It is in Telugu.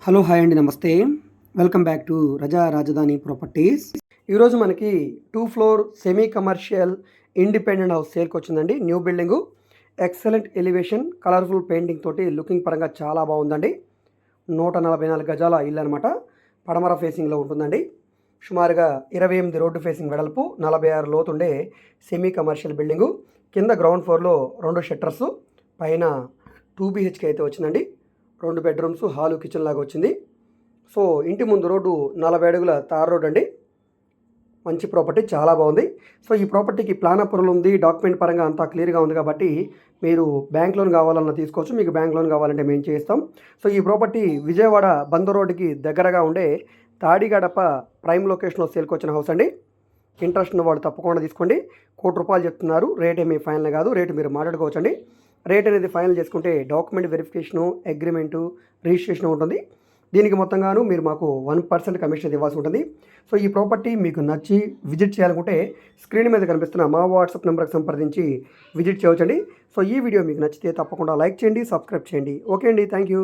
హలో హాయ్ అండి, నమస్తే. వెల్కమ్ బ్యాక్ టు రజా రాజధాని ప్రాపర్టీస్. ఈరోజు మనకి 2 floor semi commercial independent house సేల్కి వచ్చిందండి. New building, excellent elevation, colourful painting తోటి లుకింగ్ పరంగా చాలా బాగుందండి. 144 గజాల ఇల్లు అనమాట. పడమర ఫేసింగ్లో ఉంటుందండి. సుమారుగా 28 రోడ్డు ఫేసింగ్ వెడల్పు, 46 లోతుండే సెమీ కమర్షియల్ బిల్డింగు. కింద గ్రౌండ్ ఫ్లోర్లో 2 షట్టర్సు, పైన 2 BHK అయితే వచ్చిందండి. 2 బెడ్రూమ్స్, హాలు, కిచెన్ లాగా వచ్చింది. సో ఇంటి ముందు రోడ్డు 40 అడుగుల తార్ రోడ్ అండి. మంచి ప్రాపర్టీ, చాలా బాగుంది. సో ఈ ప్రాపర్టీకి ప్లాన్ అప్రూవల్ ఉంది, డాక్యుమెంట్ పరంగా అంతా క్లియర్గా ఉంది కాబట్టి మీరు బ్యాంక్ లోన్ కావాలన్నా తీసుకోవచ్చు. మీకు బ్యాంక్ లోన్ కావాలంటే మేము చేస్తాం. సో ఈ ప్రాపర్టీ విజయవాడ బందర్ రోడ్డుకి దగ్గరగా ఉండే తాడిగడప ప్రైమ్ లొకేషన్లో సేల్కి వచ్చిన హౌస్ అండి. ఇంట్రెస్ట్ ఉన్న వాళ్ళు తప్పకుండా తీసుకోండి. ₹1,00,00,000 చెప్తున్నారు. రేట్ ఏమీ ఫైనల్ కాదు, రేటు మీరు మాట్లాడుకోవచ్చండి. రేట్ అనేది ఫైనల్ చేసుకుంటే డాక్యుమెంట్ వెరిఫికేషను, అగ్రిమెంటు, రిజిస్ట్రేషన్ ఉంటుంది. దీనికి మొత్తంగాను మీరు మాకు 1% కమిషన్ ఇవ్వాల్సి ఉంటుంది. సో ఈ ప్రాపర్టీ మీకు నచ్చి విజిట్ చేయాలనుకుంటే స్క్రీన్ మీద కనిపిస్తున్న మా వాట్సాప్ నెంబర్కి సంప్రదించి విజిట్ చేయవచ్చండి. సో ఈ వీడియో మీకు నచ్చితే తప్పకుండా లైక్ చేయండి, సబ్స్క్రైబ్ చేయండి. ఓకే అండి, థ్యాంక్ యూ.